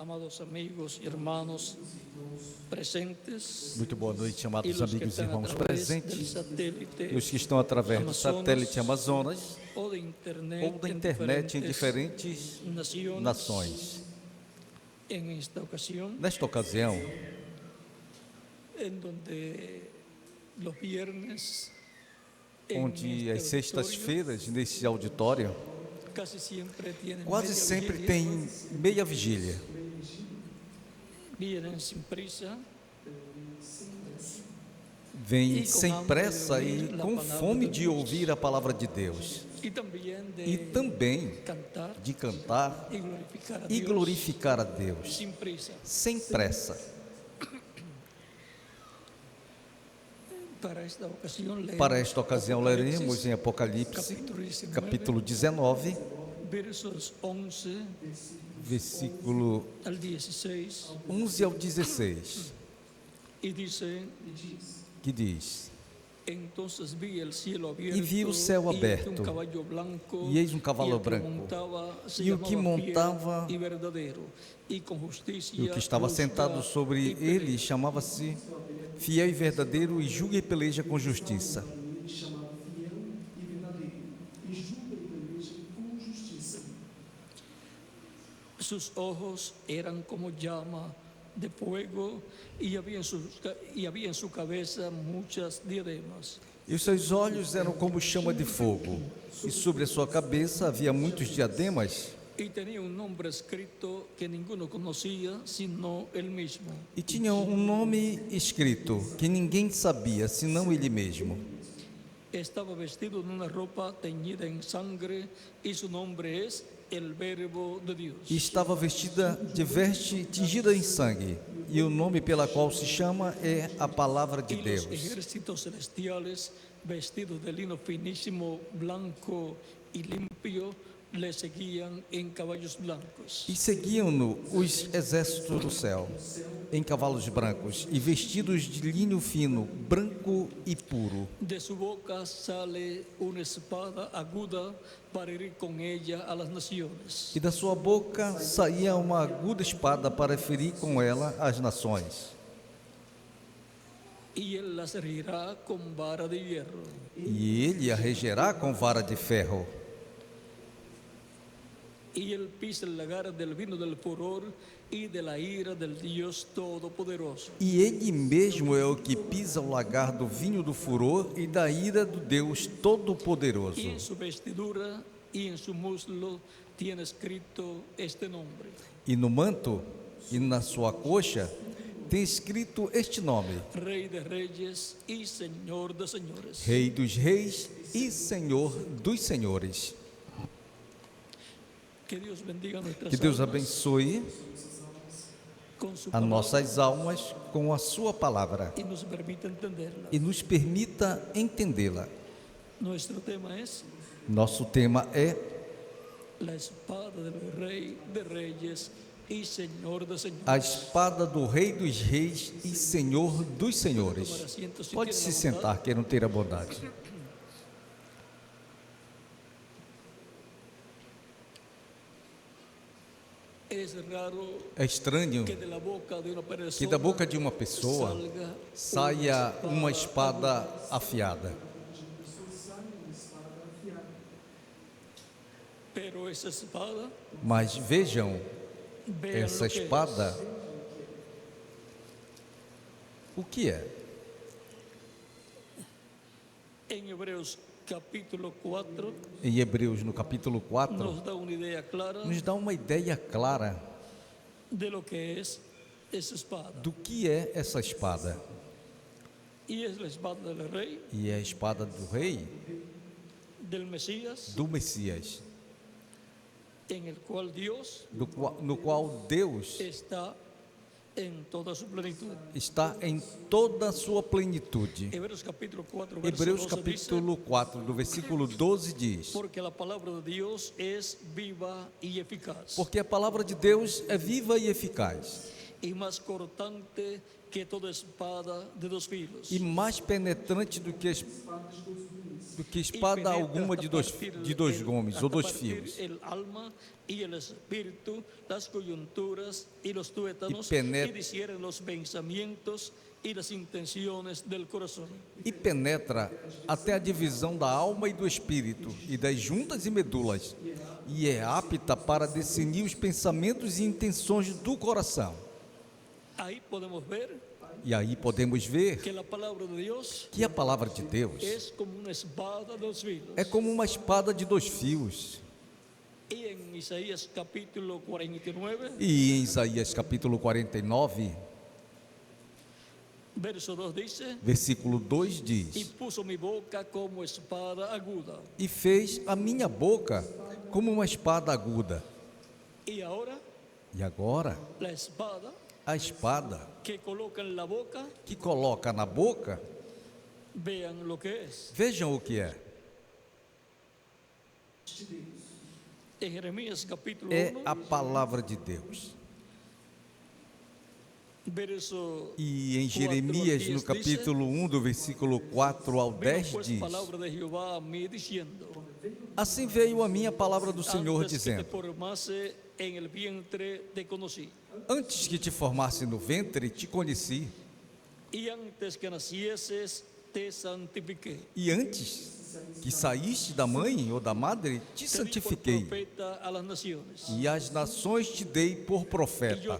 amados amigos e irmãos presentes. Muito boa noite, amados e os que amigos e estão irmãos através presentes del satélite e os que estão através do satélite Amazonas ou da internet em diferentes nações. Nesta ocasião, onde às sextas-feiras, nesse auditório, quase sempre tem meia vigília. Vem sem pressa e com fome de ouvir a palavra de Deus. E também de cantar e glorificar a Deus, sem pressa. Para esta ocasião, leremos em Apocalipse, capítulo 19, versículo 11 ao 16, que diz: E vi o céu aberto, e eis um cavalo branco, e o que montava e o que estava sentado sobre ele chamava-se Fiel e Verdadeiro, e julga e peleja com justiça. Sus ojos eran como llama de fuego y había en su cabeza muchas diademas. E os seus olhos eram como chama de fogo, e sobre a sua cabeça havia muitos diademas. Y tenía un nombre escrito que ninguno conocía sino él mismo. E tinha um nome escrito que ninguém sabia, senão ele mesmo. Estaba vestido de una ropa teñida en sangre y su nombre es el Verbo de Dios. E estava vestida de veste tingida em sangue, e o nome pela qual se chama é a Palavra de Deus. Los ejércitos celestiales vestidos de lino finísimo, blanco y limpio le seguían en caballos blancos. E seguiam-no os exércitos do céu, em cavalos brancos, e vestidos de linho fino, branco e puro. De su boca sale una espada aguda para herir con ella a las naciones. E da sua boca saía uma aguda espada para ferir com ela as nações. Y él las herirá con vara de hierro. E ele a regerá com vara de ferro. Y él pisa el lagar del vino del furor y de la ira del Dios Todopoderoso. E ele mesmo é o que pisa o lagar do vinho do furor e da ira do Deus Todo-Poderoso. Y en su vestidura y en su muslo tiene escrito este nombre: E no manto e na sua coxa tem escrito este nome: Rey de Reyes y Señor de Señores. Rei dos Reis e Senhor dos Senhores. Que Dios bendiga nuestras Que Deus almas abençoe con su as palabra nossas almas com a sua palavra y nos permita entenderla. e nos permita entendê-la. Nuestro tema es Nosso tema é la espada del Rey de Reyes y Señor de Señores. a espada do Rei dos Reis e Senhor dos Senhores. Pode se sentar, queiram ter a bondade. É estranho que de la boca de una persona que da boca de uma pessoa salga saia uma espada afiada. pero esa espada, Mas vejam, vean essa lo que espada, o que é? en Hebreos capítulo 4 Em Hebreus, no capítulo 4, nos da una idea clara nos dá uma ideia clara de lo que es esa espada. do que é essa espada. Y es la espada del Rey, E é a espada do Rei, del Mesías, do Messias, en el cual Dios no qual Deus está en toda su plenitud. está em toda a sua plenitude. Hebreos capítulo 4, verso Hebreus 12 capítulo 4, do versículo 12 diz: porque la palabra de Dios es viva y eficaz Porque a palavra de Deus é viva e eficaz, e mais cortante que toda espada de dois filos. E mais penetrante do que espada alguma de dois gumes ou dois fios. Alma e o espírito, as coyunturas e os tuétanos, e discierne os pensamentos e as intenções do coração. E penetra até a divisão da alma e do espírito, e das juntas e medulas, e é apta para discernir os pensamentos e intenções do coração. Aí podemos ver. E aí podemos ver que a palavra de Deus é como uma espada de dois fios. E em Isaías capítulo 49, versículo 2 diz: E puso minha boca como espada aguda. E fez a minha boca como uma espada aguda. E agora, a espada que coloca na boca, vejam o que é. É a palavra de Deus. E em Jeremias, no capítulo 1, do versículo 4 ao 10, diz: Assim veio a minha palavra do Senhor, dizendo: Antes que te formasse no ventre, te conheci. E antes que nascieses, te santifiquei. E antes que saíste da mãe ou da madre, te santifiquei. E as nações te dei por profeta.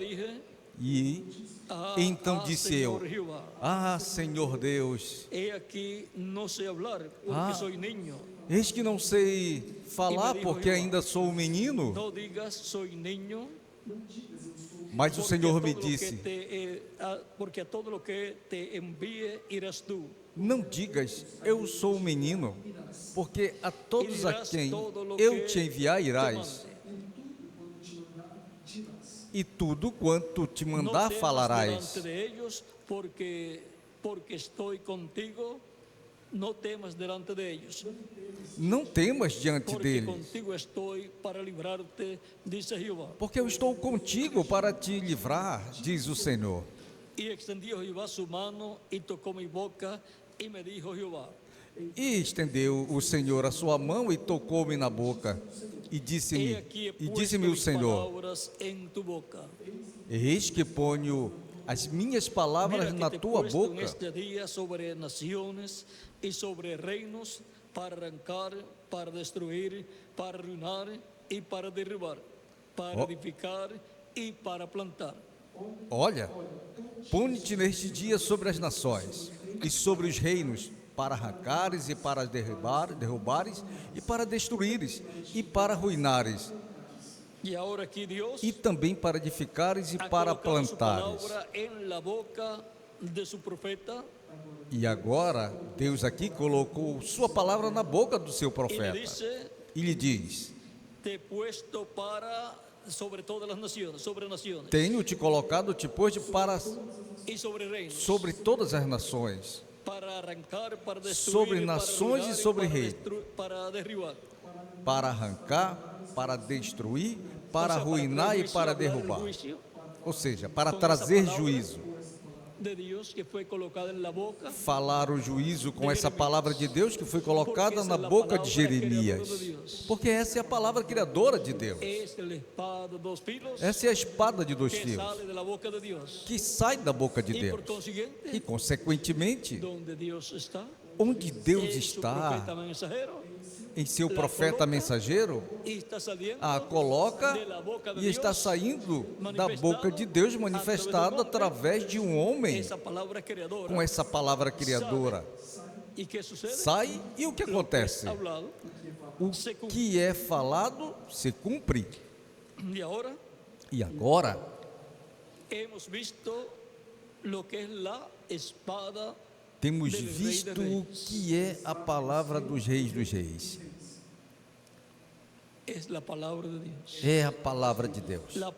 E então disse eu: Senhor Deus, eis que não sei falar porque ainda sou um menino. Mas o Senhor me disse: porque a todo o que te envie irás tu. Não digas, eu sou um menino, porque a todos a quem eu te enviar irás, e tudo quanto te mandar falarás. Porque estou contigo, não temas delante deles. Não temas diante deles, contigo estou para livrar-te, diz Jeová. Porque eu estou contigo para te livrar, diz o Senhor. E extendiu Jeová sua mão e tocou minha boca, e me dijo Jeová. E estendeu o Senhor a sua mão e tocou-me na boca, e disse-me o Senhor: Eis que ponho as minhas palavras na tua boca. Neste dia sobre nações e sobre reinos, para arrancar, para destruir, para arruinar e para derribar, para edificar e para plantar. Olha, põe-te neste dia sobre as nações e sobre os reinos, para arrancares e para derrubares e para destruires e para arruinares. E também para edificares e para plantares. E agora, Deus aqui colocou sua palavra na boca do seu profeta. E lhe diz: sobre todas as nações, sobre nações. Tenho te colocado, te pôs para sobre todas as nações, para arrancar, para destruir, sobre nações e sobre reis, para derribar, para arrancar, para destruir, para arruinar e para derrubar. Ou seja, para trazer juízo. De Deus que foi colocada na boca, falar o juízo com essa palavra de Deus que foi colocada na boca de Jeremias, porque essa é a palavra criadora de Deus. Essa é a espada de dois fios que sai da boca de Deus, e consequentemente, onde Deus está, em seu profeta mensageiro, a coloca e está saindo da boca de Deus, manifestado através de um homem com essa palavra criadora. Sai, e o que acontece? O que é falado se cumpre. E agora temos visto o que é a palavra dos reis dos reis. É a palavra de Deus. A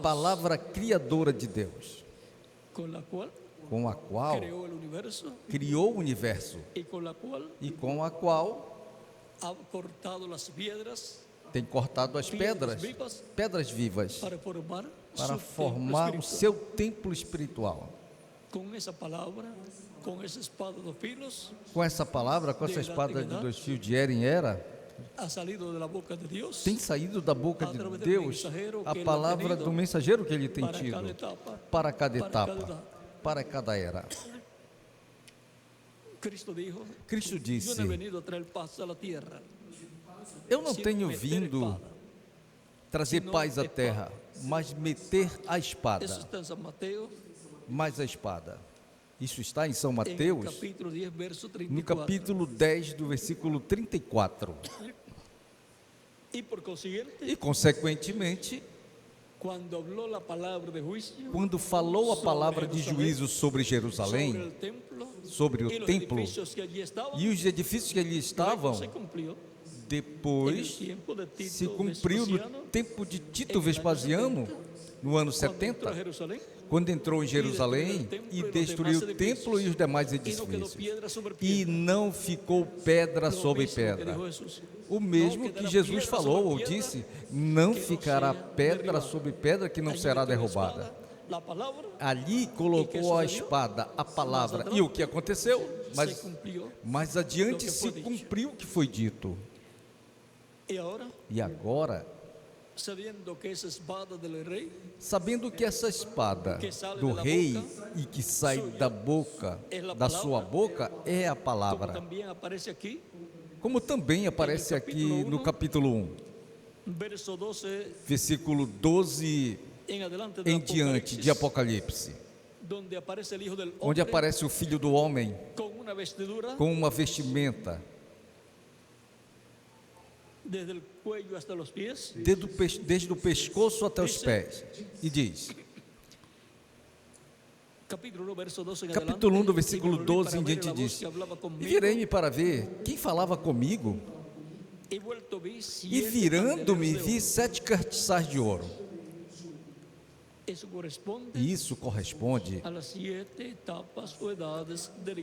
palavra criadora de Deus. Com a qual criou o universo. E com a qual Tem cortado as pedras vivas, para formar o seu templo espiritual. Com essa palavra, com essa espada de 2 filos, com essa palavra, com essa espada de 2 fios de era em era, tem saído da boca de Deus a palavra do mensageiro que ele tem tido para cada etapa, para cada era. Cristo disse: eu não tenho vindo trazer paz à terra, mas meter a espada. Mais a espada. Isso está em São Mateus, no capítulo 10, do versículo 34. E, consequentemente, quando falou a palavra de juízo sobre Jerusalém, sobre o templo e os edifícios que ali estavam, depois se cumpriu no tempo de Tito Vespasiano, no ano 70, quando entrou em Jerusalém e destruiu o templo e os demais edifícios, e não ficou pedra sobre pedra. O mesmo que Jesus falou ou disse: não ficará pedra sobre pedra que não será derrubada. Ali colocou a espada, a palavra, e o que aconteceu? Mas adiante se cumpriu o que foi dito. E agora, sabendo que essa espada do rei e que sai da boca, da sua boca, é a palavra, como também aparece aqui no capítulo 1, versículo 12 em diante de Apocalipse, onde aparece o Filho do Homem com uma vestimenta desde o pescoço até os pés, e diz, capítulo 1, do versículo 12 em diante, diz: e virei-me para ver quem falava comigo, e virando-me vi 7 castiçais de ouro. E isso corresponde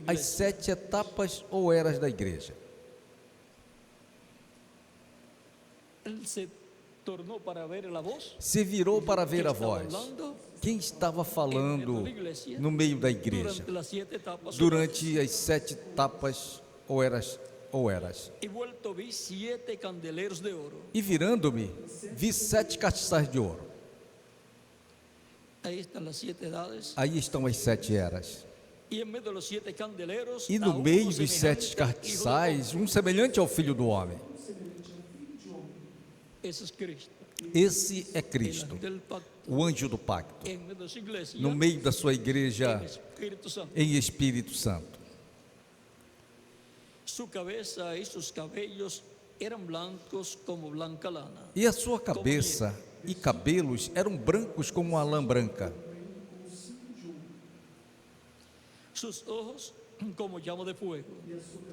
às 7 etapas ou eras da igreja. Se virou para ver a voz. Quem estava falando no meio da igreja durante as 7 etapas ou eras? E virando-me, vi 7 castiçais de ouro. Aí estão as 7 eras. E no meio dos 7 castiçais, um semelhante ao Filho do Homem. Esse é Cristo, o anjo do pacto, no meio da sua igreja em Espírito Santo. E a sua cabeça e cabelos eram brancos como a lã branca.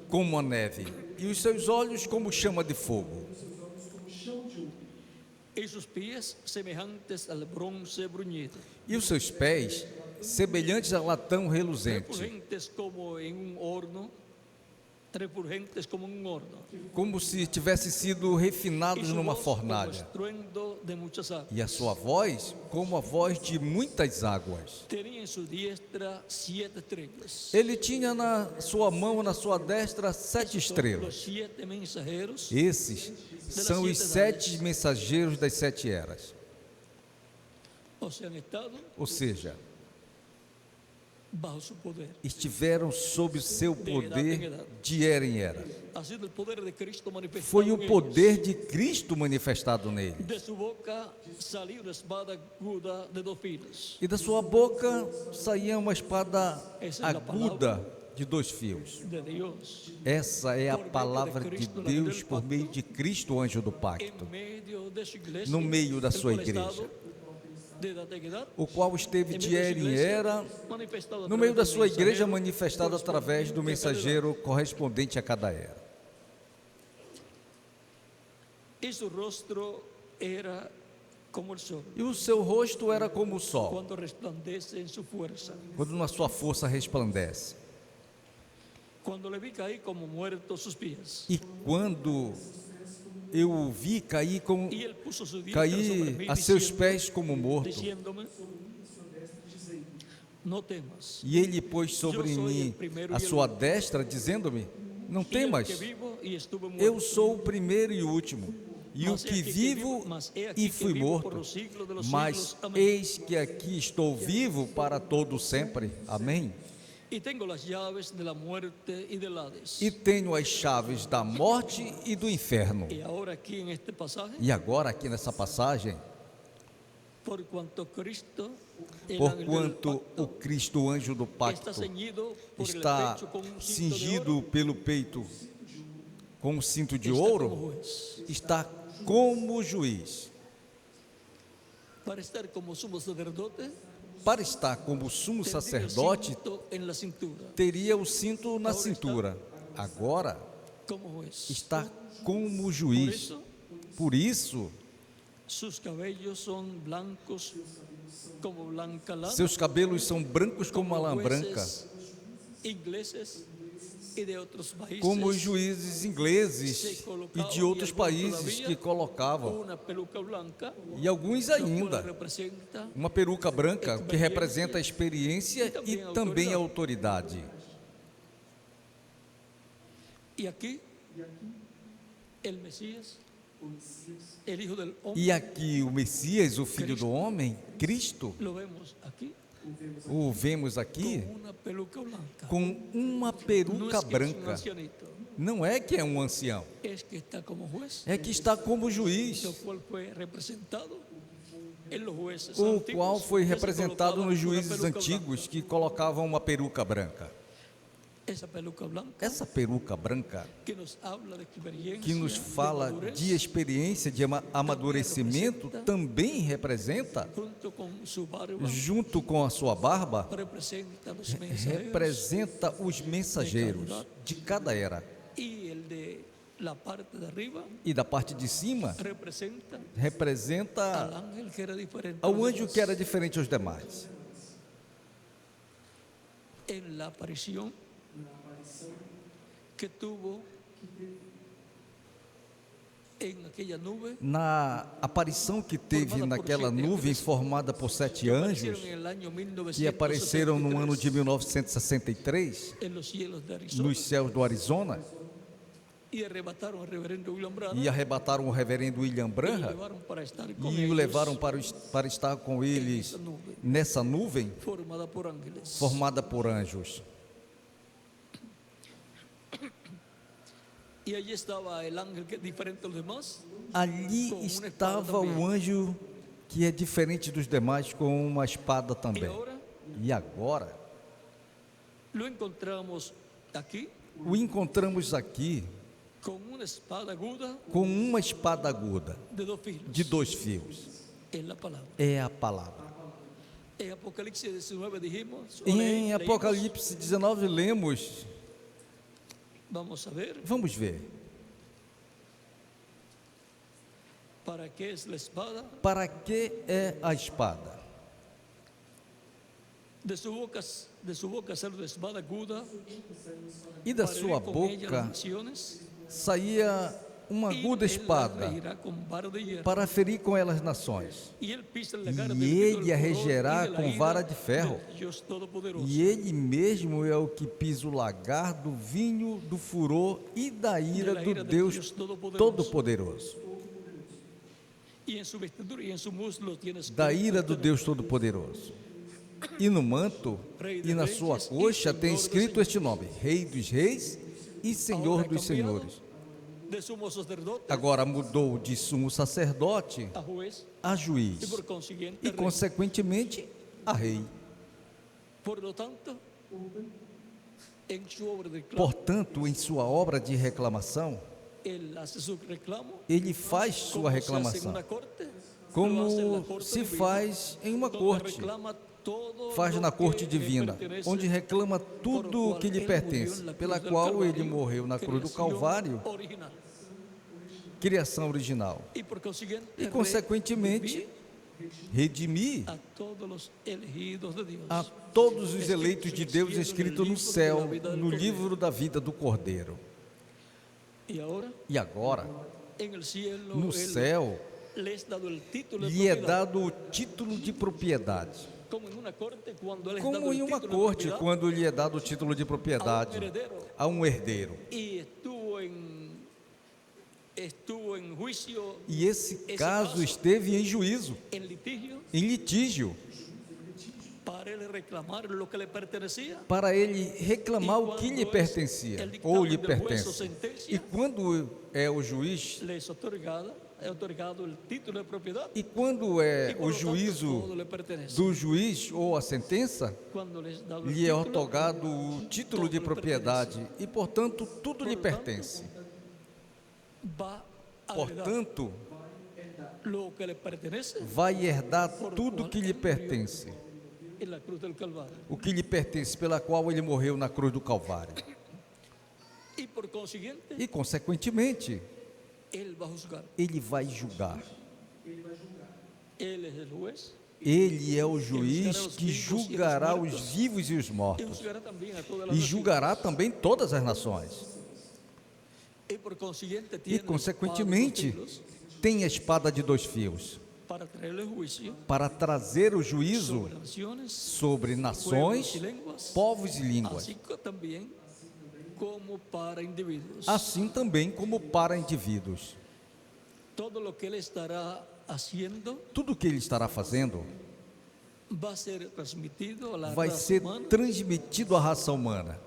Como a neve, e os seus olhos como chama de fogo. E os seus pés semelhantes a latão reluzente, como se tivessem sido refinados numa fornalha. E a sua voz como a voz de muitas águas. Ele tinha na sua mão, na sua destra, 7 estrelas. Esses são os 7 mensageiros das 7 eras. Ou seja, estiveram sob o seu poder de era em era. Foi o poder de Cristo manifestado nele. E da sua boca saía uma espada aguda de 2 fios. Essa é a palavra de Deus por meio de Cristo, o anjo do pacto, no meio da sua igreja, o qual esteve de era em era, no meio da sua igreja, manifestado através do mensageiro correspondente a cada era. E o seu rosto era como o sol, quando na sua força resplandece. E quando eu o vi cair y él puso su diestra sobre cair mí, a seus diciendo- pés como morto. diciéndome, no temas. E ele pôs sobre mim a sua destra, dizendo-me: não Y el temas, que vivo y estuve muerto. eu sou o primeiro e o último, e o Mas he que aqui vivo mas he aqui e que fui vivo por morto. os siglos de los Mas siglos. Amém. eis que aqui estou vivo para todo sempre. Amém. Y tengo las llaves de la muerte y del Hades. E tenho as chaves da morte e do inferno. Y ahora aquí en este pasaje, E agora aqui nessa passagem, por cuanto Cristo, el ángel del porquanto pacto, o Cristo, o anjo do está pacto, ceñido por el está pecho con un cinto de cingido oro, pelo peito com um cinto de está como ouro, juez. está como juiz. Para estar como sumo sacerdote, Para estar como sumo tendría el sacerdote, cinto en la cintura, teria o cinto na cintura. Agora como juez. está como Por juiz. eso, Por isso, sus cabellos son blancos como blanca lana. seus cabelos são brancos como a lã branca, jueces ingleses y de otros países, como os juízes ingleses e de outros países que colocavam, una peluca blanca, e alguns lo cual ainda, representa uma peruca branca que representa a experiência e também a autoridade. y aquí el Mesías, el Hijo del Hombre, E aqui o Messias, o Filho do Homem, Cristo, lo vemos aquí o vemos aqui con una peluca blanca. com uma No peruca es que es un branca. ancianito, Não é que é um ancião, es que está como juez, é que está como juiz, lo cual fue representado en los jueces o antiguos, qual foi que se representado colocaban nos una juízes peluca antigos que colocavam uma peruca branca. blanca. Esa peluca blanca Essa peruca branca que nos habla de experiencia, que nos de fala madurez, de experiência, de amadurecimento, também representa, junto con su barba, junto com a sua barba, representa los mensajeros, representa os mensageiros de cada era. y el de la parte de arriba E da parte de cima, representa al representa ángel que era diferente a ao los anjo demás. que era diferente aos demais. En la aparición que tuvo en aquella nube, Na aparição que teve naquela nuvem formada por 7 aparecieron anjos, en el año que apareceram no ano de 1963 1963, en los cielos de Arizona, nos céus do Arizona, y arrebataron al reverendo William Branham e arrebataram o reverendo William y lo Branham llevaron para estar con e o ellos, levaram para estar com eles nessa nuvem formada por ángeles. formada por anjos. Y allí estaba el ángel que es diferente a los demás, Ali estava o anjo que é diferente dos demais com uma espada y também. ahora E agora lo encontramos aquí o encontramos aqui con una espada aguda com uma espada aguda de 2 filos. de 2 fios. Es la palabra. É a palavra. En Apocalipsis 19 dijimos, Em leímos, Apocalipse 19 lemos, vamos a ver, vamos ver, ¿para qué es la espada? para que é a espada? De su boca sale una espada aguda E da para sua herir con ella las boca naciones, saía uma y aguda él la espada regirá con vara de hierro. para ferir com ela as nações. Y él pisa el lagar del E vino ele del a furor regerá y de la com ira vara de ferro. del Dios Todopoderoso. E ele mesmo é o que pisa o lagar do vinho, do furor e da ira do Deus Todo-Poderoso. Y en su vestidura y en su muslo tiene Da ira do Deus Todo-Poderoso. E no manto e na sua coxa tem escrito este nome: Rei dos Reis e Senhor dos Senhores. de sumo sacerdote Agora mudou de sumo sacerdote a juez a y juiz por consiguiente e, rey. consequentemente, a rei. Por lo tanto, en su obra de reclamo, Portanto, em sua obra de reclamação, él hace su reclamo ele faz como sua se hace en reclamação, una corte, lo hace en la como corte se divina, faz em uma donde corte, reclama todo faz lo na corte que le divina, pertenece, onde reclama tudo o que lhe pertence, pela qual ele morreu na cruz do Calvário, original. criação original, Y por consiguiente, e, consequentemente, redimir a todos los elegidos de Dios. a todos os eleitos de Deus escritos no céu, no livro da vida do Cordeiro. Y ahora, E agora, No céu, lhe é dado o título de propriedade. Como em uma corte, quando lhe é dado o título de propriedade a um herdeiro. E esse caso esteve em juízo, em litígio, para ele reclamar o que lhe pertencia, ou lhe pertence. E quando é o juiz, e quando é o juízo do juiz ou a sentença, lhe é otorgado o título de propriedade e, portanto, tudo lhe pertence. Portanto, vai herdar tudo que lhe pertence, o que lhe pertence, pela qual ele morreu na cruz do Calvário. E, consequentemente, ele vai julgar. Ele é o juiz que julgará os vivos e os mortos, e julgará também todas as nações. E, consequentemente, tem a espada de dois fios para trazer o juízo sobre nações, povos e línguas, assim também como para indivíduos. Tudo o que ele estará fazendo vai ser transmitido à raça humana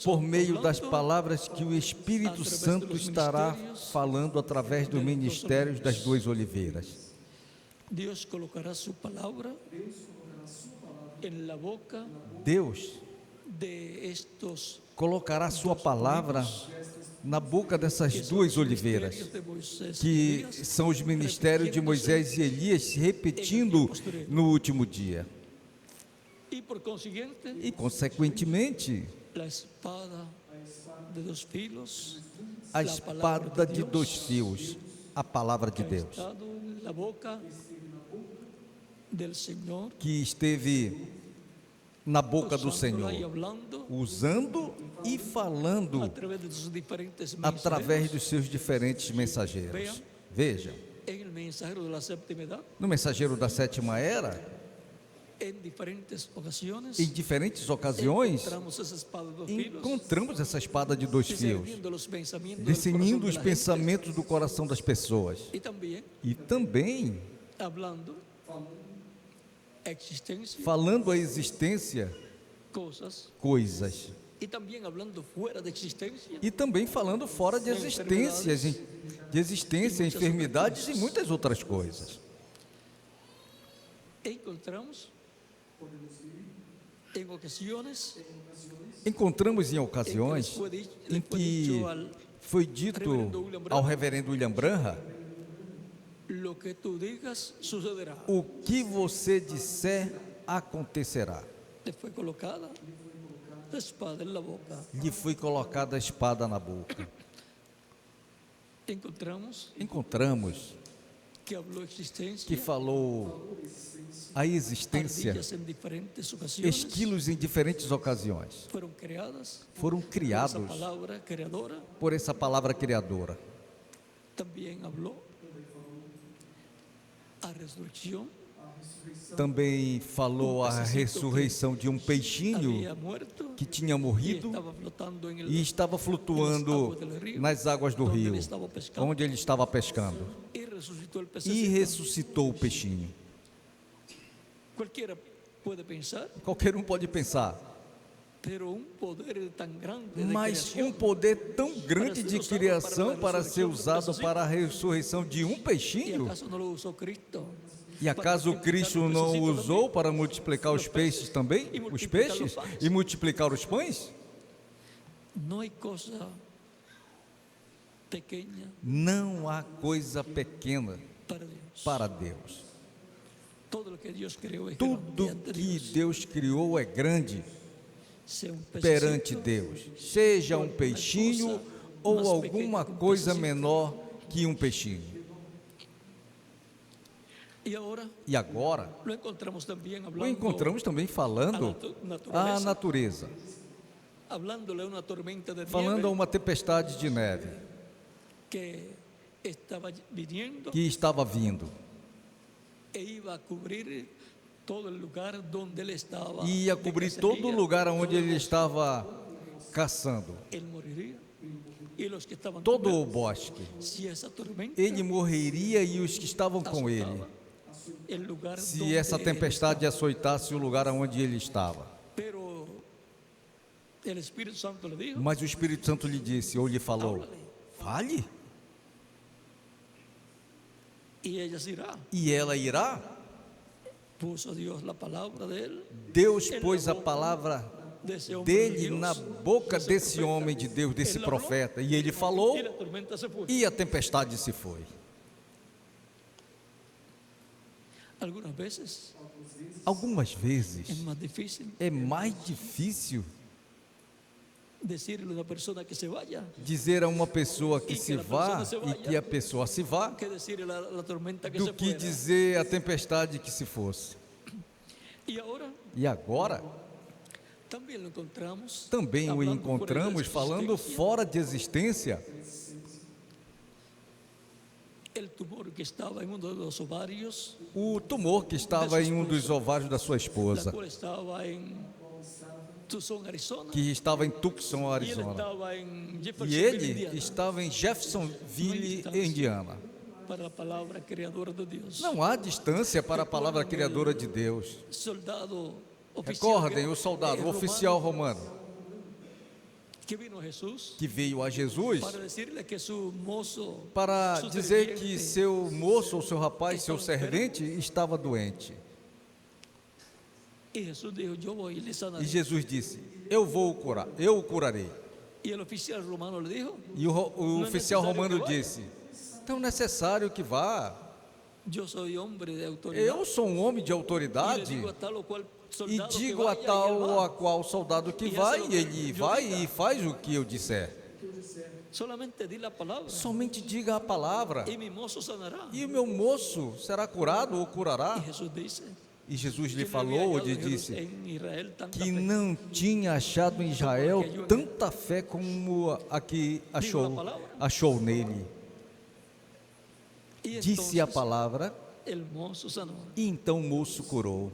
por meio das palavras que o Espírito Santo estará falando através dos ministérios das duas oliveiras. Deus colocará sua palavra na boca dessas duas oliveiras, que são os ministérios de Moisés e Elias, se repetindo no último dia. E, consequentemente, a espada de dois fios, a palavra de Deus, que esteve na boca do Senhor, usando e falando através dos seus diferentes mensageiros. Veja, no mensageiro da sétima era, em diferentes ocasiões, encontramos essa espada de dois fios, discernindo os pensamentos do coração das pessoas, e também falando a existência, coisas, e também falando fora de existência, enfermidades e muitas outras coisas. Encontramos em ocasiões em que foi dito ao reverendo William Branham: o que você disser acontecerá. Lhe foi colocada a espada na boca. Encontramos que falou a existência, esquilos em diferentes ocasiões, foram criados por essa palavra criadora. Também falou a ressurreição de um peixinho que tinha morrido e estava flutuando nas águas do rio, onde ele estava pescando, e ressuscitou o peixinho. Qualquer um pode pensar, mas um poder tão grande de criação para ser usado para a ressurreição de um peixinho? E acaso Cristo não o usou para multiplicar os peixes também? Os peixes? E multiplicar os pães? Não há coisa pequena para Deus. Tudo que Deus criou é grande perante Deus, seja um peixinho ou alguma coisa menor que um peixinho. E agora, o encontramos também falando à natureza, falando a uma tempestade de neve que estava vindo e ia cobrir todo o lugar onde ele estava caçando, todo o bosque. Ele morreria e os que estavam com ele, se essa tempestade açoitasse o lugar onde ele estava. Mas o Espírito Santo lhe disse, ou lhe falou, fale. E ela irá. Deus pôs a palavra dele na boca desse homem de Deus, desse profeta, e ele falou, e a tempestade se foi. Algumas vezes é mais difícil dizer a uma pessoa que se vá e que a pessoa se vá, do que dizer a tempestade que se fosse. E agora, também o encontramos falando fora de existência. O tumor que estava em um dos ovários da sua esposa, que estava em Tucson, Arizona, e ele estava em Jeffersonville, Indiana. Não há distância para a palavra criadora de Deus. Recordem o soldado, o oficial romano, que veio a Jesus para dizer que seu moço, ou seu rapaz, seu servente estava doente. E Jesus disse, eu vou o curar, eu o curarei. E o oficial romano disse, não é necessário que vá. Eu sou um homem de autoridade e digo a tal ou a qual soldado que vai, e ele vai e faz o que eu disser. Somente diga a palavra e o meu moço será curado ou curará. E Jesus lhe falou, ou lhe disse, que não tinha achado em Israel tanta fé como a que achou nele. Disse a palavra, e então o moço curou.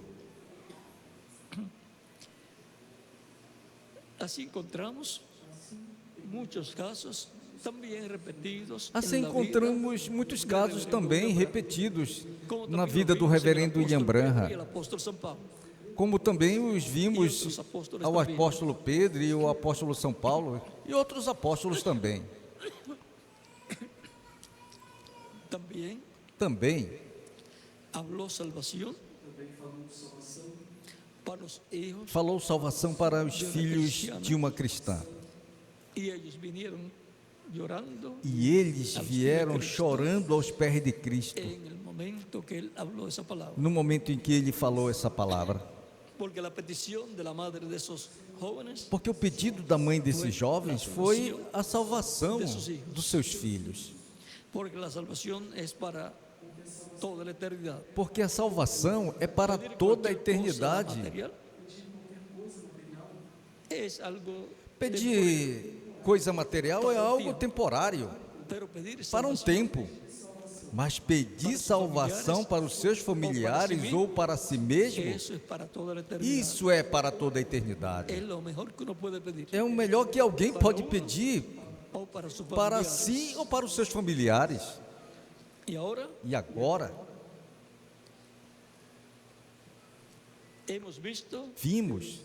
Assim encontramos muitos casos também repetidos na vida do reverendo William Branham, como também os vimos ao apóstolo Pedro e ao apóstolo São Paulo e outros apóstolos também. Também falou salvação para os filhos de uma cristã. E eles vieram chorando aos pés de Cristo no momento em que ele falou essa palavra. Porque o pedido da mãe desses jovens foi a salvação dos seus filhos. Porque a salvação é para toda a eternidade. Pedir coisa material é algo temporário, para um tempo, mas pedir salvação para os seus familiares ou para si mesmo, isso é para toda a eternidade. É o melhor que alguém pode pedir para si ou para os seus familiares. E agora, vimos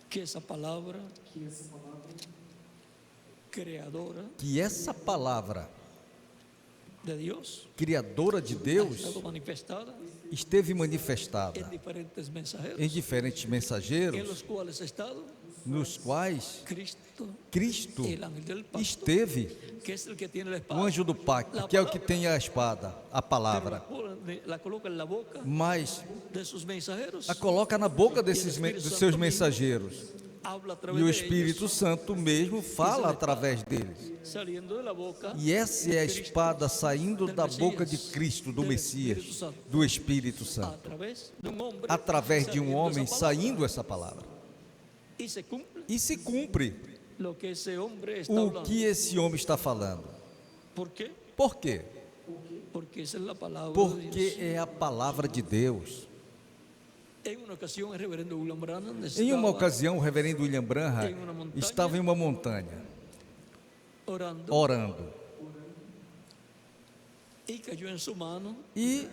que essa palavra criadora de Deus esteve manifestada em diferentes mensageiros, nos quais Cristo esteve, o anjo do pacto, que é o que tem a espada, a palavra, mas a coloca na boca dos seus mensageiros. habla a través E o de Espírito ellos, Santo mesmo fala através deles. saliendo de la boca E essa é a de Cristo, espada saindo del da boca de Mesías, Cristo, do del Messias, Espíritu Santo, do Espírito a Santo. través de un hombre, Através de um saliendo homem esa palabra. saindo essa palavra. Y se cumple E se cumpre lo que ese hombre está o hablando. que esse homem está falando. ¿Por qué? Por quê? Porque esa es la palabra de Porque Dios. é a palavra de Deus. En una ocasión el reverendo William Branham Em uma estaba ocasião, o reverendo William Branham em uma montanha, estava em uma montanha, orando orando. y cayó en su mano E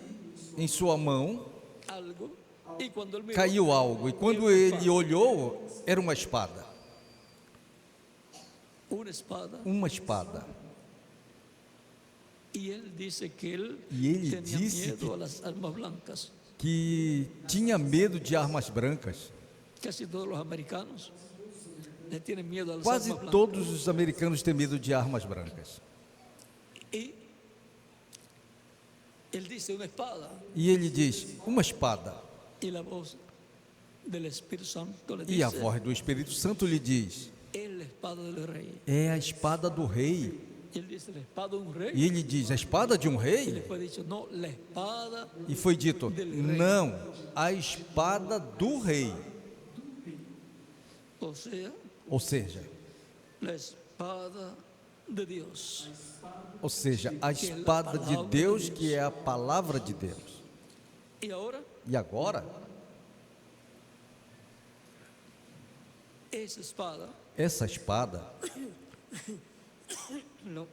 em sua mão algo y cuando él miró, caiu algo. E quando ele olhou, era uma espada. una espada, Uma espada. y él dice que él Y él tenía dice miedo que- a las armas blancas. Que tinha medo de armas brancas. Casi todos los americanos le tienen miedo a las Quase armas blancas. todos os americanos têm medo de armas brancas. Y él dice una espada, E ele diz, uma espada. y la voz del Espíritu Santo le E a dice, voz do Espírito Santo lhe diz, es la espada del rey. é a espada do rei. Y él dice, la espada de un rey. E ele diz, a espada de um Y le rei? fue dicho, no, la espada. E foi dito, não, a espada do rei. O sea, Ou seja, la espada de Dios. a espada de Deus, que é a palavra de Deus. Y ahora, E agora, esa espada essa espada no,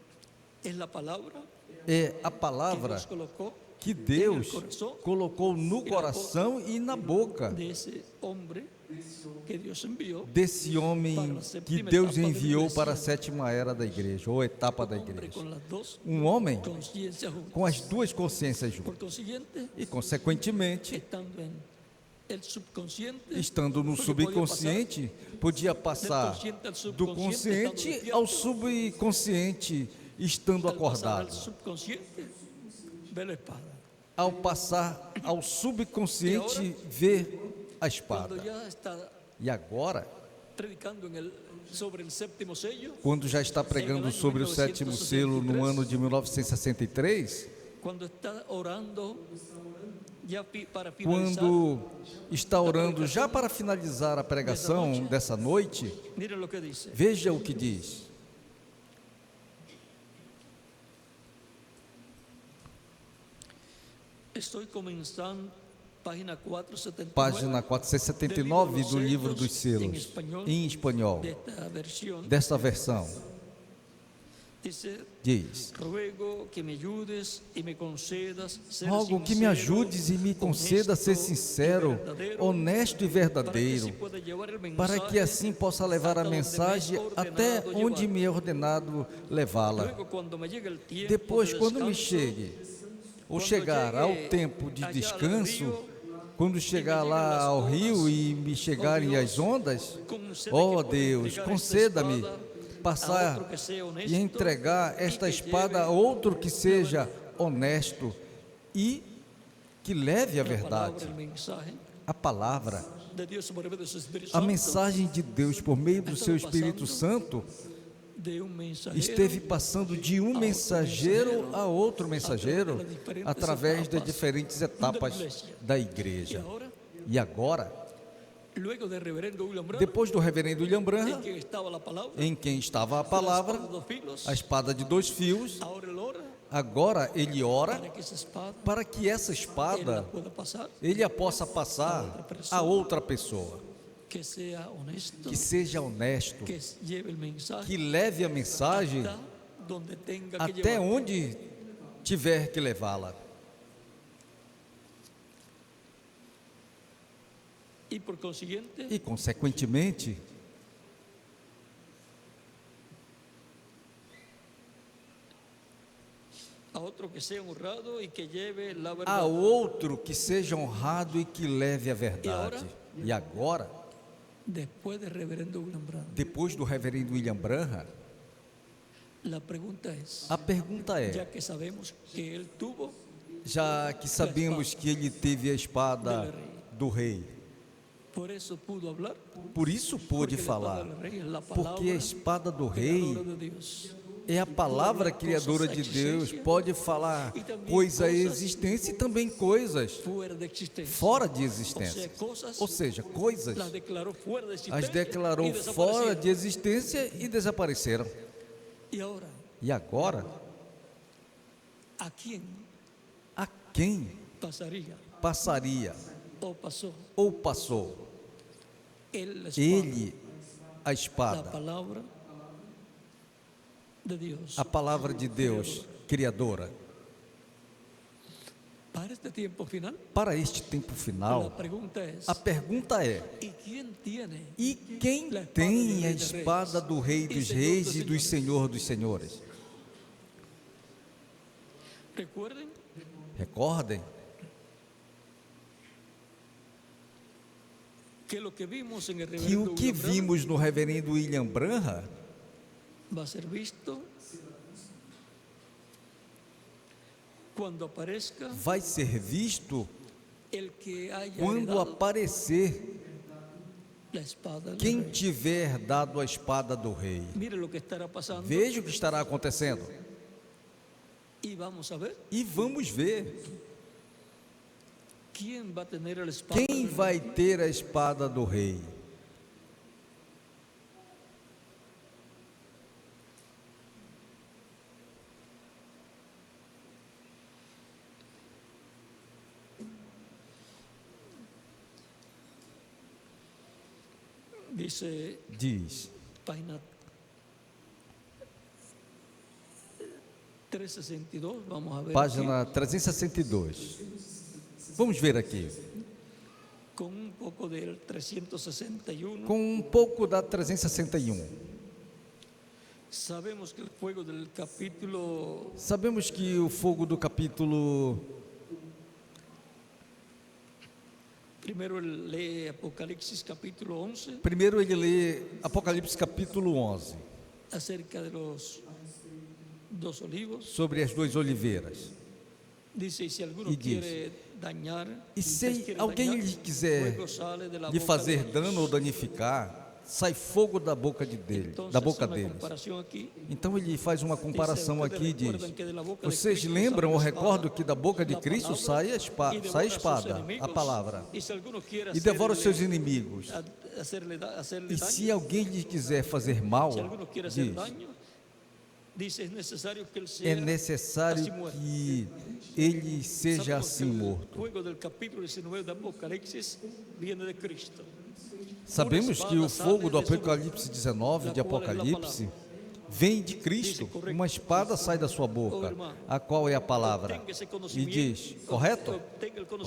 es la palabra é a que palavra Dios colocó que Deus en el corazón colocou no coração e na boca de ese hombre que Dios envió. desse homem que Deus enviou para a sétima era da igreja, ou etapa da Hombre igreja. con las dos Um homem conciencias juntas. com as duas consciências Por juntas. consiguiente, E, consequentemente, estando en el subconsciente, estando no porque podía subconsciente, podia pasar passar del consciente al do subconsciente, consciente estando ao despierto. subconsciente, estando Al pasar al acordado. subconsciente, ve la espada. Ao passar ao subconsciente, ver a espada. Cuando ya está E agora, predicando sobre el séptimo sello, quando já está pregando sobre o sétimo selo no ano de 1963, cuando está orando ya para finalizar, quando está orando já para finalizar a pregação dessa noite, miren lo que dice. veja o que diz. Estoy comenzando página 479, Página 479 do livro dos selos, em espanhol, desta versión. desta versão, Dice, diz: ruego que me ayudes y me concedas ser rogo que me sincero, ajudes e me conceda ser honesto sincero, y verdadero, honesto e para que verdadeiro, así pueda llevar el para que mensaje assim possa levar a hasta donde me es mensagem até ordenado onde llevar. me é ordenado levá-la. Luego, quando me llegue el tiempo Depois, de quando me descanso, chegue, ou quando chegar ao chegue tempo de allá al descanso, rio, quando chegar me lá lleguen ao las rio ondas, e me chegarem oh as Deus, ondas, concede ó que pueda Deus, entregar conceda-me esta espada a passar outro que sea honesto e entregar esta y que espada a lleve outro que seja honesto e que leve a la palabra, verdade, el mensaje a palavra, de Dios por medio de su Espíritu a Santo, mensagem de Deus por meio do seu Espírito Santo de un mensajero esteve passando de um mensageiro a outro mensageiro através das diferentes etapas da y igreja. ahora, E agora, luego del reverendo William Branham, depois do reverendo William en Branham, que estaba la palabra, em quem estava a la espada palavra, de dos filos, a espada de dois fios, ahora él ora agora ele ora para que esa espada para que essa él la espada pueda pasar, ele a possa passar a outra pessoa, que sea honesto, que seja honesto, que lleve el mensaje que leve a mensagem hasta donde tenga que até llevar. onde tiver que levá-la. Y por consiguiente, E, consequentemente, a otro que sea honrado y que lleve la a verdad. outro que seja honrado e que leve a verdade. E agora, Después del reverendo William Branham, depois do reverendo William Branham, la pregunta es, a pergunta é, ya que sabemos que él tuvo, já que sabemos que ele teve a espada do rei, Por isso pôde falar, porque a espada do rei é a palavra criadora de Deus, pode falar coisas à existência e também coisas fora de existência. Ou seja, coisas as declarou fora de existência e desapareceram. E agora, a quem passaria ou passou ele a espada, a palavra de Deus criadora? Para este tempo final, a pergunta é: e quem tem a espada do Rei dos Reis e do Senhor dos Senhores? Recordem que o que vimos no reverendo William Branham vai ser visto quando aparecer quem tiver dado a espada do rei. Veja o que estará acontecendo. E vamos ver quem vai ter a espada do rei. Diz, página 362, vamos ver. Página 362. Vamos ver aqui. Com um pouco del 361. Com um pouco da 361. Sabemos que o fogo do capítulo. Sabemos que o fogo do capítulo. Primeiro ele lê Apocalipse capítulo 11. Primeiro ele lê Apocalipse capítulo 11. Acerca de los dos olivos. Sobre as duas oliveiras. Diz, se alguém quer danhar, e se alguém lhe quiser lhe fazer dano ou danificar, sai fogo da boca deles. Então ele faz uma comparação aqui e diz: vocês lembram ou recordam que da boca de Cristo sai a espada, a palavra, e devora os seus inimigos. E se alguém lhe quiser fazer mal, diz, é necessário que ele seja assim morto. Sabemos que o fogo do Apocalipse 19, de Apocalipse, vem de Cristo. Uma espada sai da sua boca, a qual é a palavra. E diz, correto?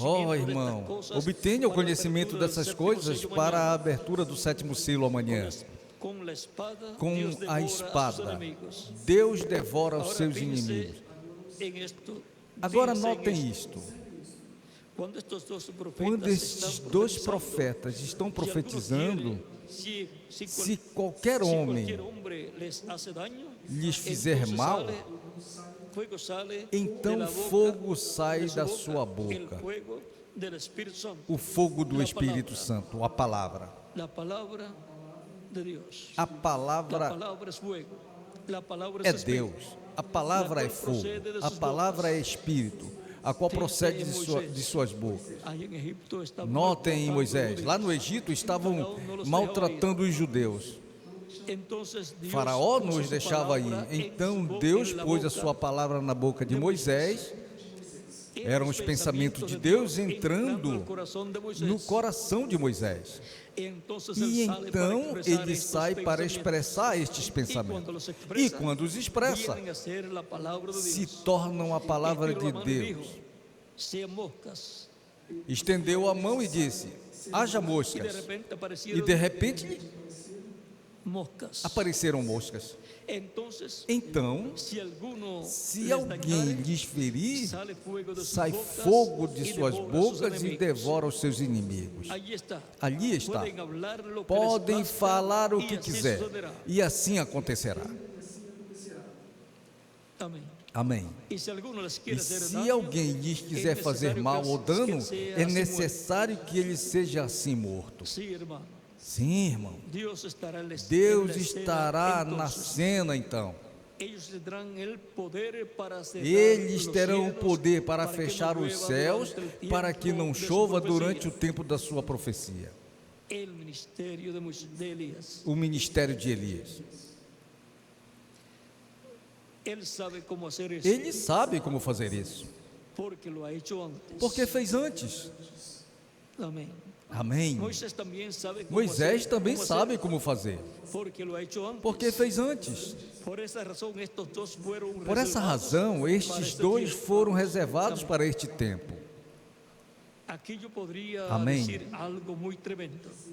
Oh, irmão, obtenha o conhecimento dessas coisas para a abertura do 7º selo amanhã. Com a espada, Deus devora os seus inimigos. Agora notem isto. Quando estes dois profetas estão profetizando, se qualquer homem lhes fizer mal, então fogo sai da sua boca. O fogo do Espírito Santo, a palavra. A palavra é Deus, a palavra é fogo, a palavra é Espírito, a qual procede de suas bocas. Notem em Moisés, lá no Egito estavam maltratando os judeus. Faraó não os deixava ir, então Deus pôs a sua palavra na boca de Moisés. Eram os pensamentos de Deus entrando no coração de Moisés. E então ele sai para expressar estes pensamentos. E quando os expressa, se tornam a palavra de Deus. Estendeu a mão e disse: haja moscas. E de repente apareceram moscas. Então, se alguém lhes ferir, sai fogo de suas bocas e devora os seus inimigos. Ali está. Podem falar o que quiser, e assim acontecerá. Amém. Amém. E se alguém lhes quiser fazer mal ou dano, é necessário que ele seja assim morto. Sim, irmão. Deus estará na cena então. Eles terão o poder para fechar os céus, para que não chova durante o tempo da sua profecia. O ministério de Elias. Ele sabe como fazer isso. Porque fez antes. Amém. Amém. Moisés também sabe como fazer. Porque fez antes. Por essa razão, estes dois foram reservados para este tempo. Amém.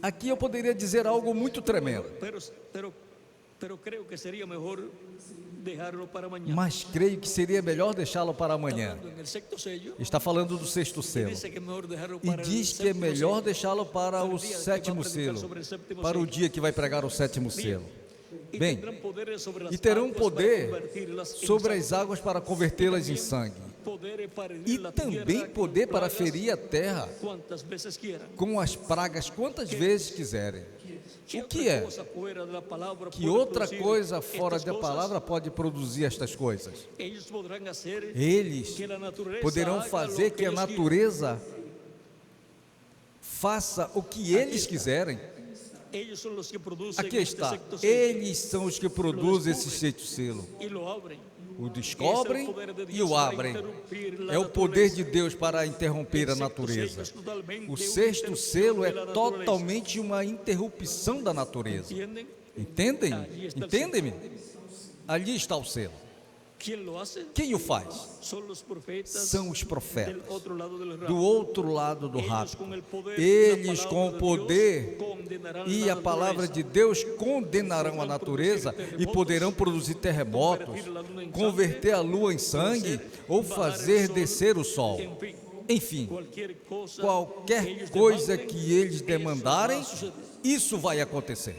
Aqui eu poderia dizer algo muito tremendo. Mas creio que seria melhor deixá-lo para amanhã. Está falando do sexto selo. E diz que é melhor deixá-lo para o sétimo selo, para o dia que vai pregar o sétimo selo. Bem, e terão poder sobre as águas para convertê-las em sangue. E também poder para ferir a terra com as pragas quantas vezes quiserem. O que é? Que outra coisa fora da palavra pode produzir estas coisas? Eles poderão fazer que a natureza faça o que eles quiserem. Aqui está. Eles são os que produzem esse sexto selo. O descobrem e o abrem. É o poder de Deus para interromper a natureza. O sexto selo é totalmente uma interrupção da natureza. Entendem? Entendem-me? Ali está o selo. Quem o faz? São os profetas. Do outro lado do rapto. Eles com o poder e a palavra de Deus condenarão a natureza e poderão produzir terremotos, converter a lua em sangue ou fazer descer o sol. Enfim, qualquer coisa que eles demandarem, isso vai acontecer.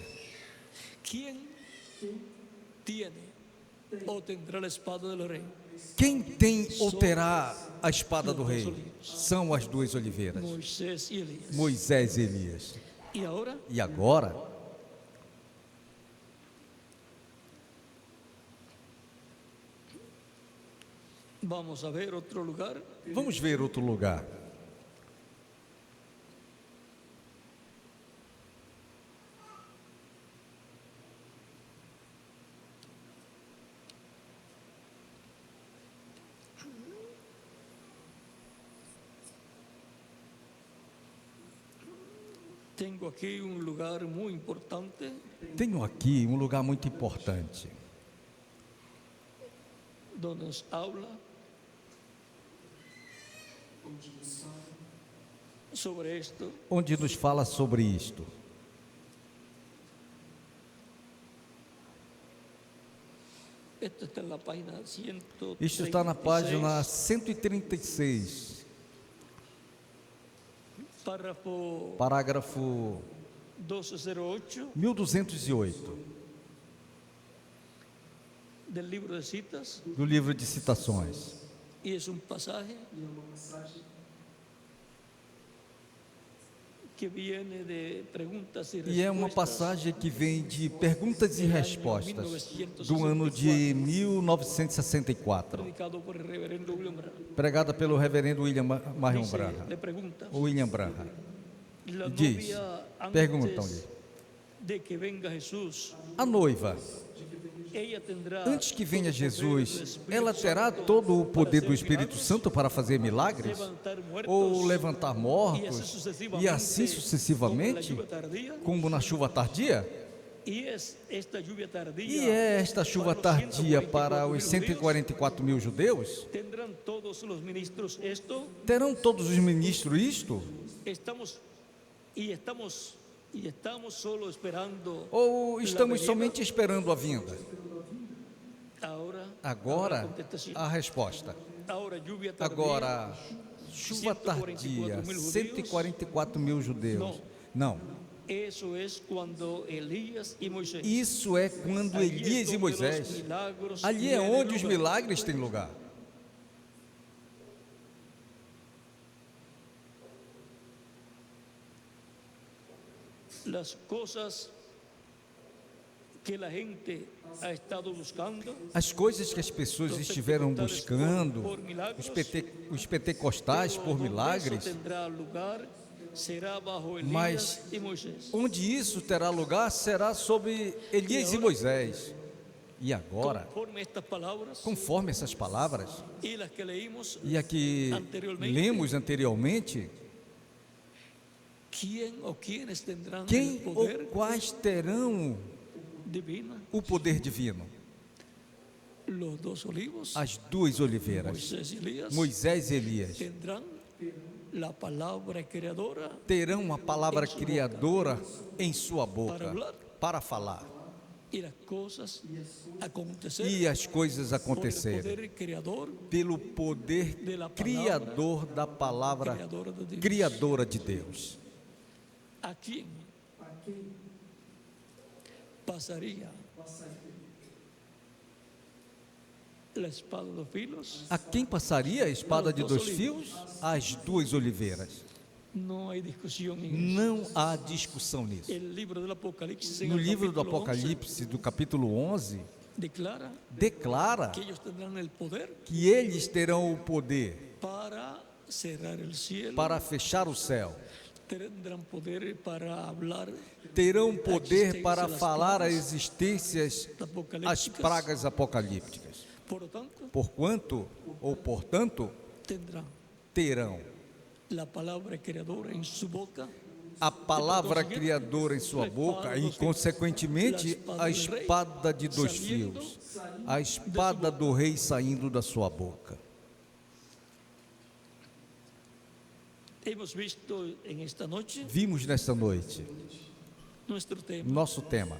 Quem tem ou terá a espada do rei? São as duas oliveiras, Moisés e Elias. E agora? Vamos ver outro lugar. Vamos ver outro lugar. Tenho aqui um lugar muito importante. Tenho aqui um lugar muito importante. Onde nos habla sobre isto. Onde nos fala sobre isto. Isto está na página 136. Parágrafo 1208 do livro de citações. E é uma passagem que vem de perguntas e respostas do ano de 1964, pregada pelo reverendo William Marion Branham. William Branham diz, perguntam-lhe: a noiva, antes que venha Jesus, ela terá todo o poder do Espírito Santo para fazer milagres? Ou levantar mortos? E assim sucessivamente? Como na chuva tardia? E é esta chuva tardia para os 144 mil judeus? Terão todos os ministros isto? Ou estamos somente esperando a vinda? Agora, a resposta. Agora, chuva tardia, 144 mil judeus. Não. Isso é quando Elias e Moisés, ali é onde os milagres têm lugar. As coisas que as pessoas estiveram buscando, os pentecostais por milagres, mas onde isso terá lugar será sobre Elias e Moisés. E agora, conforme essas palavras, e a que lemos anteriormente, quem ou quais terão o poder divino? As duas oliveiras, Moisés e Elias, terão uma palavra criadora em sua boca para falar. E as coisas acontecerem pelo poder criador da palavra criadora de Deus. A quem passaria a espada dos filos? A quem passaria a espada de dois fios? As duas oliveiras. Não há discussão nisso. No livro do Apocalipse, do capítulo 11, declara que eles terão o poder para fechar o céu. Terão Terão poder para falar as existências, as pragas apocalípticas. Porquanto, ou portanto, terão a palavra criadora em sua boca e, consequentemente, a espada de dois fios, a espada do rei saindo da sua boca. Vimos nesta noite nosso tema,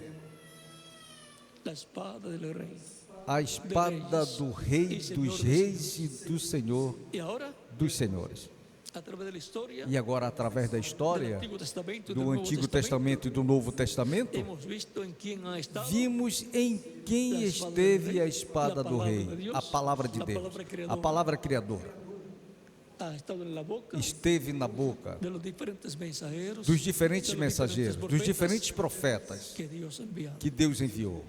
a espada do rei dos reis e do Senhor dos senhores. E agora, através da história do Antigo Testamento e do Novo Testamento, vimos em quem esteve a espada do rei, a palavra de Deus, a palavra criadora. Esteve na boca dos diferentes mensageiros, dos diferentes profetas que Deus enviou.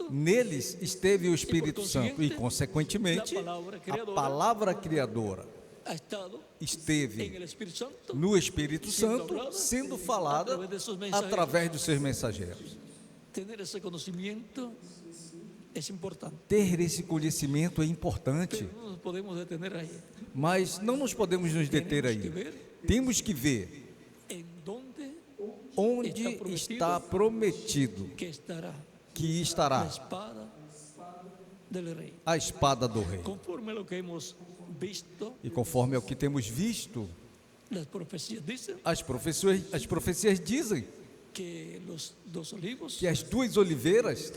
Neles esteve o Espírito Santo e, consequentemente, a palavra criadora esteve no Espírito Santo sendo falada através dos seus mensageiros. Ter esse conhecimento é importante, mas não nos podemos nos deter aí. Temos que ver onde está prometido que estará a espada do rei. E conforme o que temos visto, as profecias dizem que as duas oliveiras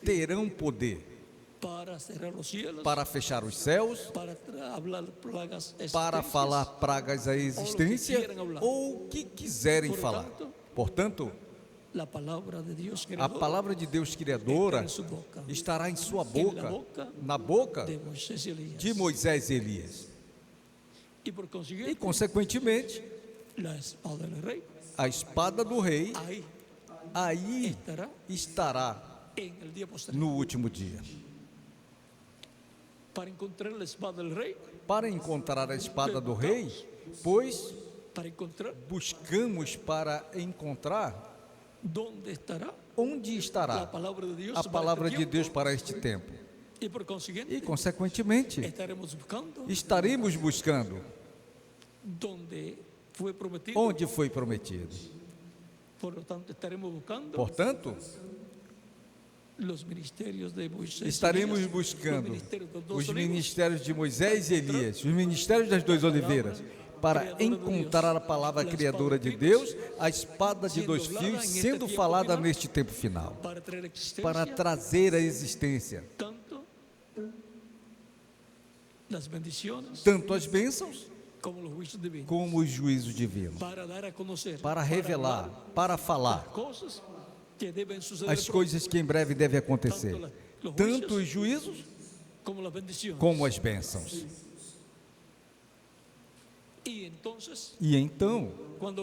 terão poder para fechar os céus, para falar pragas à existência, ou o que quiserem falar. Portanto, a palavra de Deus criadora estará em sua boca, na boca de Moisés e Elias. E, consequentemente, a espada do rei aí estará no último dia. Para encontrar a espada do rei, pois buscamos para encontrar onde estará a palavra de Deus para este tempo. E, consequentemente, estaremos buscando onde foi prometido. Portanto, estaremos buscando os ministérios de Moisés e Elias, os ministérios das duas oliveiras, para encontrar a palavra criadora de Deus, a espada de dois fios sendo falada neste tempo final, para trazer a existência tanto as bênçãos como os juízos divinos, para revelar, para falar as coisas que em breve devem acontecer, tanto os juízos como as bênçãos. E então, quando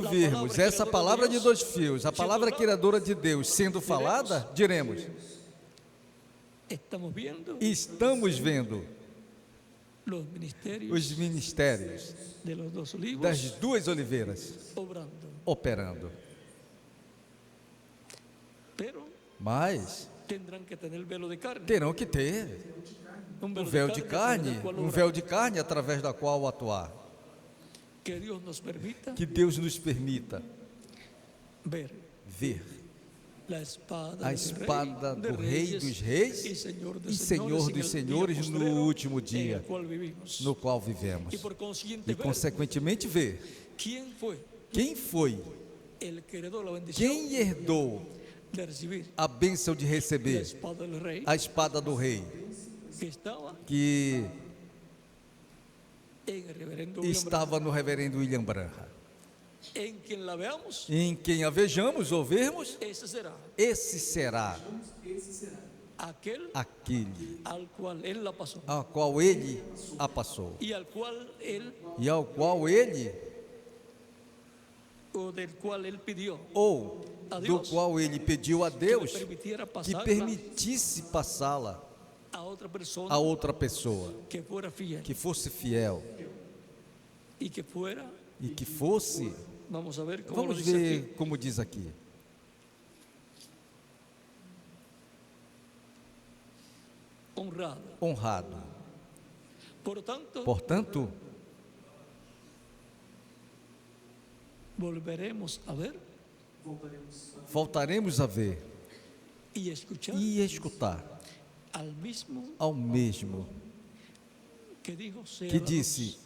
virmos essa palavra de dois fios, a palavra criadora de Deus sendo falada, diremos: estamos vendo os ministérios das duas oliveiras operando. Mas terão que ter um véu de carne através da qual atuar. Que Deus nos permita ver a espada do Rei dos Reis e Senhor dos Senhores no último dia no qual vivemos. E consequentemente ver quem foi, quem herdou a bênção de receber a espada do Rei, que estava no reverendo William Branham. Em quem a vejamos ou vermos, esse será aquele ao qual ele a passou, e ao qual ele, ou do qual ele pediu a Deus que permitisse passá-la a outra pessoa, que fosse fiel e que fosse, vamos ver como diz aqui, honrado. Portanto, voltaremos a ver e escutar ao mesmo que disse: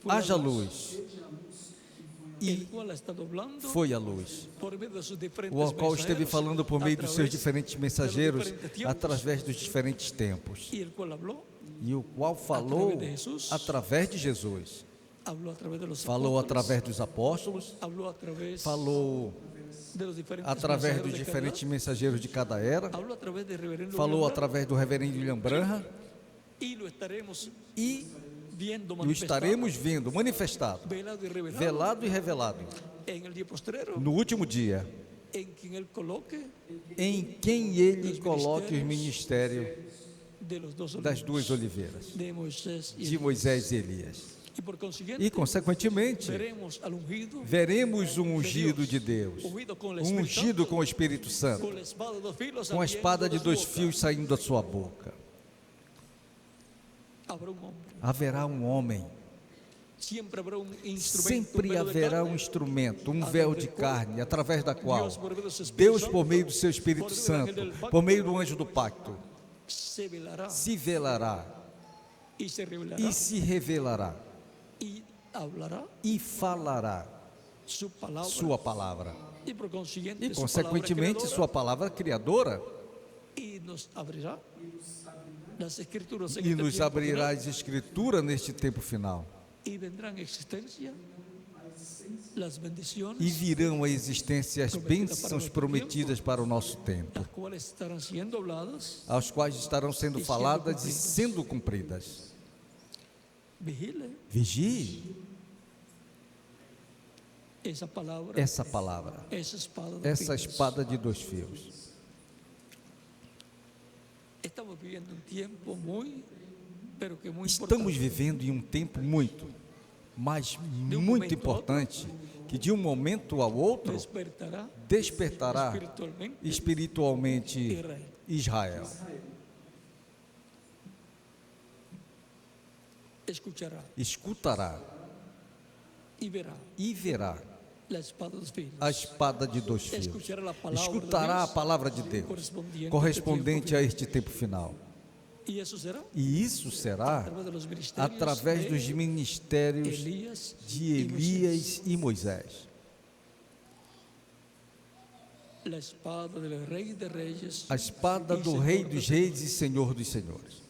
haja luz, e foi a luz, o qual esteve falando por meio dos seus diferentes mensageiros através dos diferentes tempos, e o qual falou através de Jesus, falou através dos apóstolos, falou através dos diferentes mensageiros de cada era, falou através do reverendo William Branham, e o estaremos vendo manifestado, velado e revelado no último dia, em quem ele coloque o ministério das duas oliveiras, de Moisés e Elias. E, consequentemente, veremos um ungido de Deus, um ungido com o Espírito Santo, com a espada de dois fios saindo da sua boca. Haverá um homem, sempre haverá um instrumento, um véu de carne, através da qual Deus, por meio do seu Espírito Santo, por meio do anjo do pacto, se velará e se revelará e falará sua palavra, e consequentemente sua palavra criadora, e nos abrirá as escrituras neste tempo final, e virão a existência as bênçãos prometidas para o nosso tempo, as quais estarão sendo faladas e sendo cumpridas. Vigie essa palavra, essa espada de dois fios. Estamos vivendo em um tempo muito, mas muito importante, que de um momento ao outro despertará espiritualmente Israel. Escutará e verá a espada de dois fios. Escutará a palavra de Deus correspondente a este tempo final. E isso será através dos ministérios de Elias e Moisés. A espada do Rei dos Reis e Senhor dos Senhores.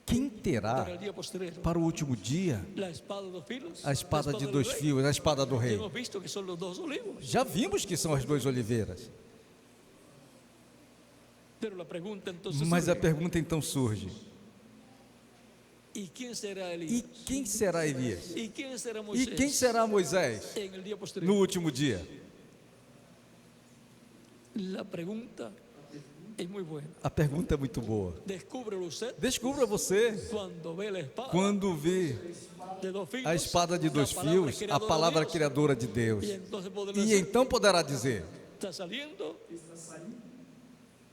quem terá para el día postrero para o último dia la espada de dos filos, a espada la de del 2 rey. fios, a espada do Ya rei? hemos visto que son los dos olivos. Já vimos que são as 2 oliveiras. Pero la pregunta entonces Mas a surge, pergunta então surge: ¿y quién será e Elías? quem será Elias? ¿Y quién será E Moisés? quem será Moisés En el día no posterior. último dia? La pregunta es muy buena. A pergunta é muito boa. Descúbrelo usted Descubra você cuando ve la espada quando vê de dos filos, a espada de 2 la palabra fios, a creadora palavra de Dios. criadora de Deus. Y entonces podrá E decir, então poderá dizer: está saliendo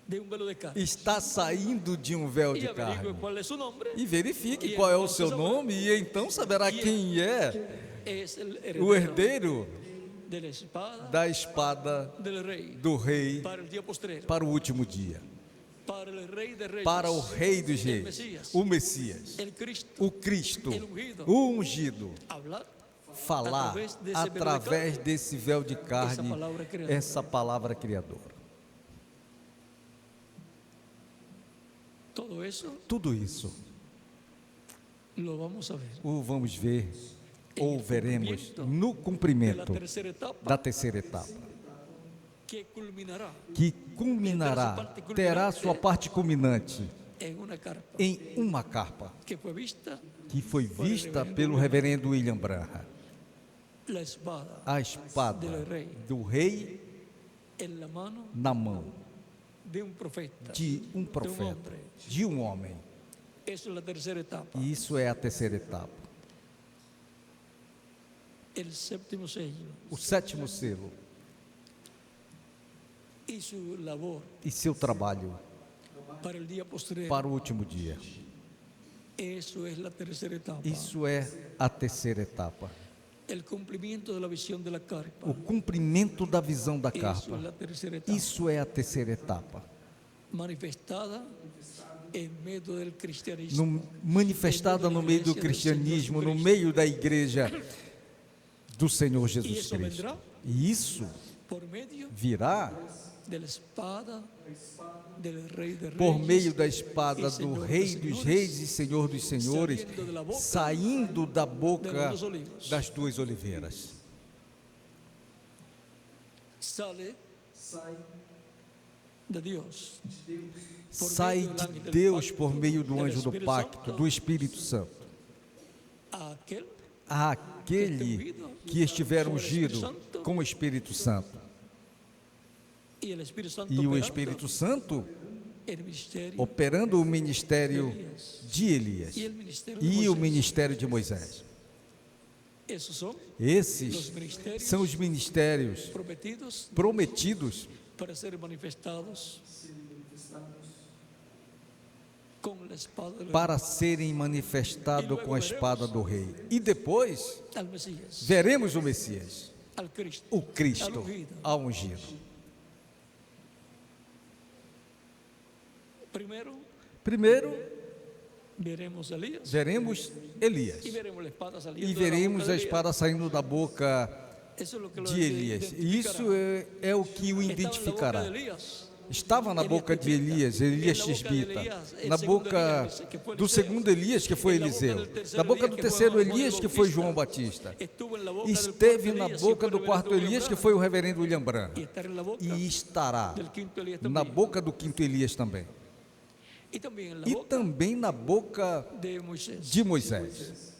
de un velo de carne. está saindo de um véu Y de averigüe carne. cuál es su nombre. E verifique qual é o seu nome, e então saberá quem é Es el o heredero herdeiro de la espada da espada del rey do rei para el día postrero, para o último dia, para el rey de reyes, para o rei dos el reis, Mesías, o Messias, el Cristo, o Cristo, ungido. o ungido, hablar falar através desse véu de carne, palavra criadora. essa palavra criadora. todo eso Tudo isso lo vamos a ver o vamos ver ou veremos no de la cumprimento tercera etapa da terceira etapa, que culminará que culminará, terá sua parte culminante en una carpa em uma carpa que fue vista que foi vista pelo reverendo William Branham, la espada a espada do rei en la mano na mão de un profeta, de um profeta, de um homem. eso es la tercera etapa. E isso é a terceira etapa. El séptimo sello O 7º selo y su labor e seu trabalho para el día postrero, para o último dia. eso es la tercera etapa. Isso é a terceira etapa. El cumplimiento de la visión de la carpa, O cumprimento da visão da eso carpa. es la tercera etapa, Isso é a terceira etapa. manifestada en medio del cristianismo, Manifestada no meio do cristianismo, no meio da igreja do Senhor y Jesus eso Cristo. vendrá E isso por medio virá de la espada del rey de por reyes, meio da espada e do Senhor Rei dos dos senhores, Reis e Senhor dos Senhores, saindo da boca dos olivos. das 2 oliveiras. sale de Dios, Sai de Deus por meio do anjo do pacto, do Espírito Santo, a aquel àquele que estiver ungido com o Espírito Santo. y el Espíritu Santo E o operando Espírito Santo el ministerio operando o ministério de Elias y el ministerio de e o Moisés. ministério de Moisés. Esos son Esses são os ministérios prometidos prometidos para ser manifestados con la espada del para serem manifestados com a espada do rei. E depois al Mesías, veremos o Messias, al Cristo, o Cristo, ao ungido. Primeiro, veremos a Elías veremos Elias y veremos la espada saliendo e de la veremos boca a de Elías. espada saindo da boca Eso es lo que lo de Elias. E isso é o que o identificará. Estava na boca de Elias, Elias Tisbita, na boca do segundo Elias, que foi Eliseu, na boca do terceiro Elias, que foi João Batista, esteve na boca do quarto Elias, que foi o reverendo William Branham, e estará na boca do quinto Elias também, e também na boca de Moisés.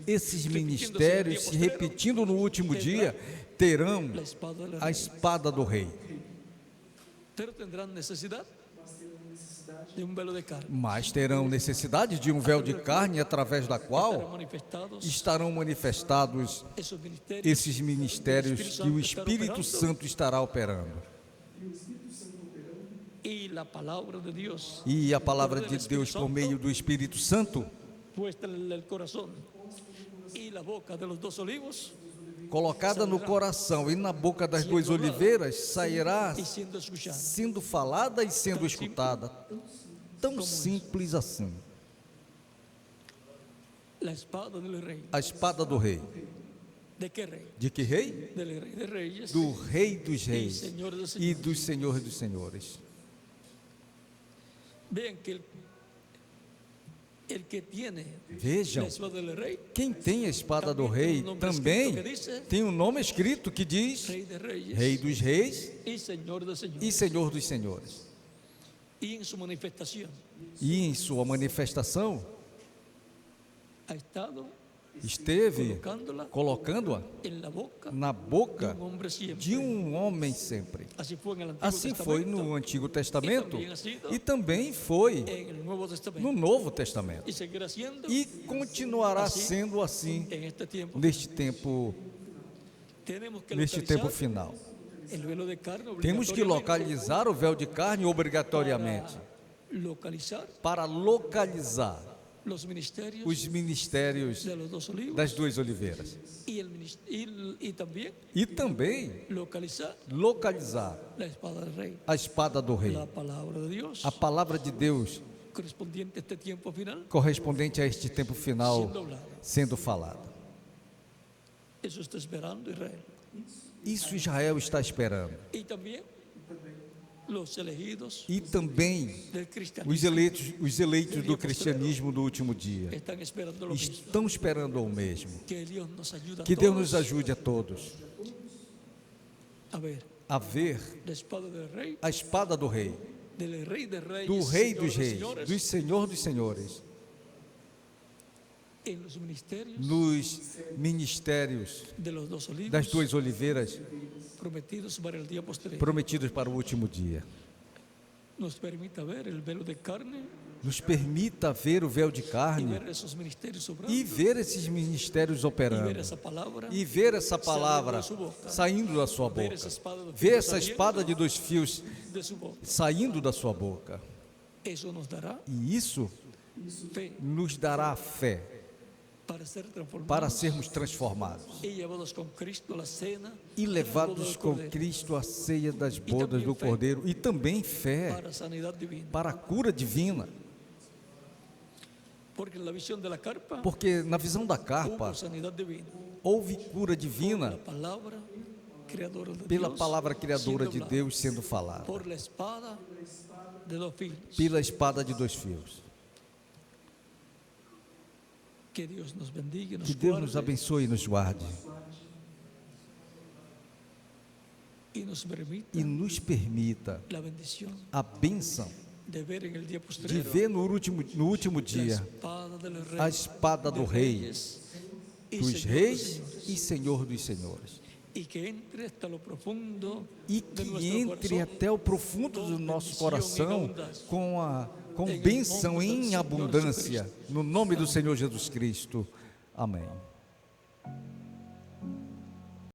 Esses ministérios, se repetindo no último dia, terão a espada do rei. Mas terão necessidade de um véu de carne através da qual estarão manifestados esses ministérios que o Espírito Santo estará operando. E a palavra de Deus por meio do Espírito Santo, colocada no coração e na boca das 2 oliveiras, sairá sendo falada e sendo escutada. Tão simples assim. A espada do rei. De que rei? Do Rei dos Reis e dos Senhores dos Senhores. Vejam, quem tem a espada do rei também tem um nome escrito que diz Rei dos Reis e Senhor dos Senhores. E em sua manifestação esteve colocando-a na boca de um homem sempre. Assim foi no Antigo Testamento e também foi no Novo Testamento. E continuará sendo assim neste tempo final. Temos que localizar o véu de carne obrigatoriamente para localizar os ministérios das duas oliveiras e também localizar a espada do rei, a palavra de Deus correspondente a este tempo final sendo falada. Isso Israel está esperando. E também os eleitos do cristianismo do último dia estão esperando o mesmo. Que Deus nos ajude a todos a ver a espada do rei, do Rei dos Reis, do Senhor dos Senhores, nos ministérios das duas oliveiras prometidos para o último dia. Nos permita ver o véu de carne e ver esses ministérios operando e ver essa palavra saindo da sua boca, ver essa espada de 2 fios saindo da sua boca. E isso nos dará fé para sermos transformados e levados com Cristo à ceia das bodas do Cordeiro, e também fé para a cura divina, porque na visão da carpa houve cura divina pela palavra criadora de Deus sendo falada, pela espada de 2 fios. Que Deus nos bendiga, que Deus nos abençoe e nos guarde. E nos permita a bênção de ver no último dia a espada do Rei, dos Reis e Senhor dos Senhores. E que entre até o profundo do nosso coração com bênção em abundância, no nome do Senhor Jesus Cristo. Amém.